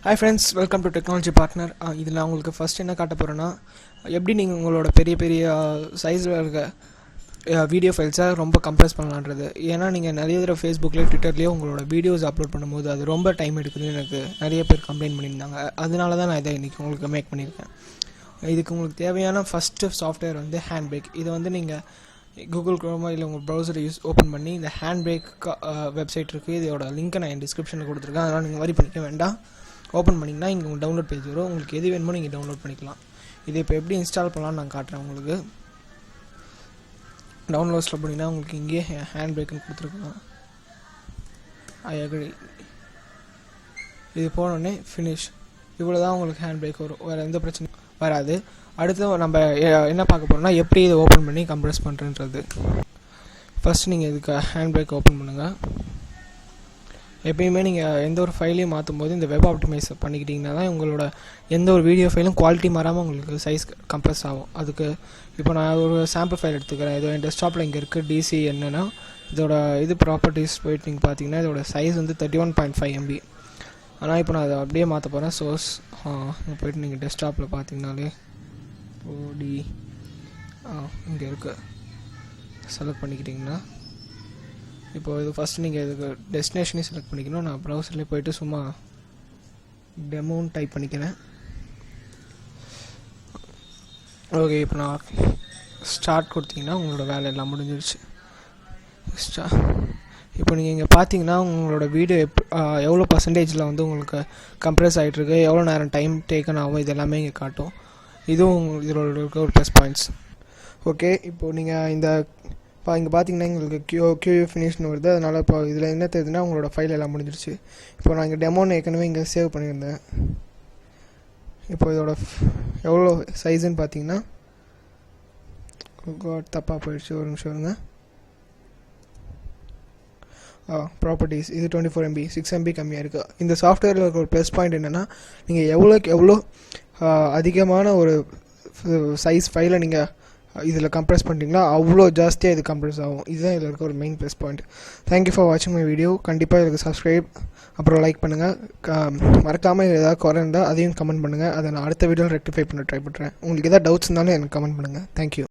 Hi friends, welcome to Technology Partner. இதில் நான் உங்களுக்கு ஃபஸ்ட் என்ன காட்ட போகிறேன்னா, எப்படி நீங்கள் உங்களோட பெரிய பெரிய சைஸில் இருக்க வீடியோ ஃபைல்ஸை ரொம்ப கம்ப்ரெஸ் பண்ணலான்றது. ஏன்னா நீங்கள் நிறைய தடவை ஃபேஸ்புக்லேயோ ட்விட்டர்லேயோ உங்களோட வீடியோஸ் அப்லோட் பண்ணும்போது அது ரொம்ப டைம் எடுக்குதுன்னு எனக்கு நிறைய பேர் கம்ப்ளைண்ட் பண்ணியிருந்தாங்க. அதனால தான் நான் இதை இன்றைக்கி உங்களுக்கு மேக் பண்ணியிருக்கேன். இதுக்கு உங்களுக்கு தேவையான ஃபஸ்ட்டு சாஃப்ட்வேர் வந்து ஹேண்ட்பேக். இதை வந்து நீங்கள் கூகுள் குரோமா இல்லை உங்கள் ப்ரௌசரை ஓப்பன் பண்ணி இந்த ஹேண்ட்பேக் வெப்சைட் இருக்குது. இதோட லிங்க்கை நான் என் டிஸ்கிரிப்ஷனில் கொடுத்துருக்கேன். அதனால் நீங்கள் வரி பண்ணிக்க வேண்டாம். ஓப்பன் பண்ணிங்கன்னா இங்கே உங்கள் டவுன்லோட் பேஜ் வரும். உங்களுக்கு எது வேணுமோ நீங்கள் டவுன்லோட் பண்ணிக்கலாம். இதை இப்போ எப்படி இன்ஸ்டால் பண்ணலான்னு நான் காட்டுறேன் உங்களுக்கு. டவுன்லோட்ஸில் போனீங்கன்னா உங்களுக்கு இங்கே ஹேண்ட் பிரேக்குன்னு கொடுத்துருக்கலாம். I agree. இது போனோடனே ஃபினிஷ். இவ்வளோ தான் உங்களுக்கு ஹேண்ட் பிரேக் வரும். வேறு எந்த பிரச்சனையும் வராது. அடுத்து நம்ம என்ன பார்க்க போகிறோம்னா, எப்படி இதை ஓப்பன் பண்ணி கம்ப்ரெஸ் பண்ணுறன்றது. ஃபஸ்ட் நீங்கள் இதுக்கு ஹேண்ட் பிரேக் ஓப்பன் பண்ணுங்கள். எப்பயுமே நீங்கள் எந்த ஒரு ஃபைலையும் மாற்றும் போது இந்த வெப் ஆப்டிமைஸ் பண்ணிக்கிட்டிங்கன்னா தான் உங்களோட எந்த ஒரு வீடியோ ஃபைலும் குவாலிட்டி மாறாமல் உங்களுக்கு சைஸ் கம்ப்ரெஸ் ஆகும். அதுக்கு இப்போ நான் ஒரு சாம்பிள் ஃபைல் எடுத்துக்கிறேன். இது என் டெஸ்க்டாப்பில் இங்கே இருக்குது. டிசி என்னென்னா இதோட இது ப்ராப்பர்ட்டிஸ் போயிட்டு நீங்கள் பார்த்தீங்கன்னா இதோட சைஸ் வந்து 31.5 MB. ஆனால் இப்போ நான் அதை அப்படியே மாற்ற போகிறேன். சோர்ஸ் போய்ட்டு நீங்கள் டெஸ்க்டாப்பில் பார்த்தீங்கன்னாலே ஓடி இங்கே இருக்குது. செலக்ட் பண்ணிக்கிட்டிங்கன்னா இப்போ இது ஃபஸ்ட்டு நீங்கள் இதுக்கு டெஸ்டினேஷனே செலக்ட் பண்ணிக்கணும். நான் ப்ரௌசர்லேயே போய்ட்டு சும்மா டெமோன்னு டைப் பண்ணிக்கிறேன். ஓகே, இப்போ நான் ஸ்டார்ட் கொடுத்தீங்கன்னா உங்களோட வேலை எல்லாம் முடிஞ்சிடுச்சு. இப்போ நீங்கள் இங்கே பார்த்தீங்கன்னா உங்களோட வீடியோ எவ்வளோ பர்சன்டேஜில் வந்து உங்களுக்கு கம்ப்ரெஸ் ஆகிட்டுருக்கு, எவ்வளோ நேரம் டைம் டேக்கன் ஆகும், இது எல்லாமே இங்கே காட்டும். இதுவும் இதோட இருக்க ஒரு ப்ளஸ் பாயிண்ட்ஸ். ஓகே, இப்போது நீங்கள் இந்த இங்கே பார்த்தீங்கன்னா எங்களுக்கு கியூ ஃபினிஷ்னு வருது. அதனால் இப்போ இதில் என்ன தெரியுதுன்னா உங்களோட ஃபைல் எல்லாம் முடிஞ்சிருச்சு. இப்போ நான் இங்கே டெமோன்னு ஏற்கனவே இங்கே சேவ் பண்ணியிருந்தேன். இப்போ இதோட எவ்வளோ சைஸுன்னு பார்த்தீங்கன்னா தப்பாக போயிடுச்சு. ஒரு நிமிஷம் வருங்க. ப்ராப்பர்ட்டிஸ் இது 24 MB, 6 MB கம்மியாக இருக்குது. இந்த சாஃப்ட்வேரில் இருக்க ஒரு ப்ளஸ் பாயிண்ட் என்னென்னா, நீங்கள் எவ்வளோக்கு எவ்வளோ அதிகமான ஒரு சைஸ் ஃபைலை நீங்கள் இதில் கம்ப்ரெஸ் பண்ணிட்டீங்களா அவ்வளோ ஜாஸ்தியாக இது கம்ப்ரெஸ் ஆகும். இதுதான் இதில் இருக்க ஒரு main plus point. Thank you for வாட்சிங் மை வீடியோ. கண்டிப்பாக இதுக்கு சப்ஸ்கிரைப் அப்புறம் லைக் பண்ணுங்கள். மறக்காமல் ஏதாவது குறை இருந்தால் அதையும் கமெண்ட் பண்ணுங்கள். அதை நான் அடுத்த வீடியோவில் ரெக்டிஃபை பண்ண ட்ரை பண்ணுறேன். உங்களுக்கு எதாவது டவுட்ஸ் இருந்தாலும் எனக்கு கமெண்ட் பண்ணுங்கள். தேங்க்யூ.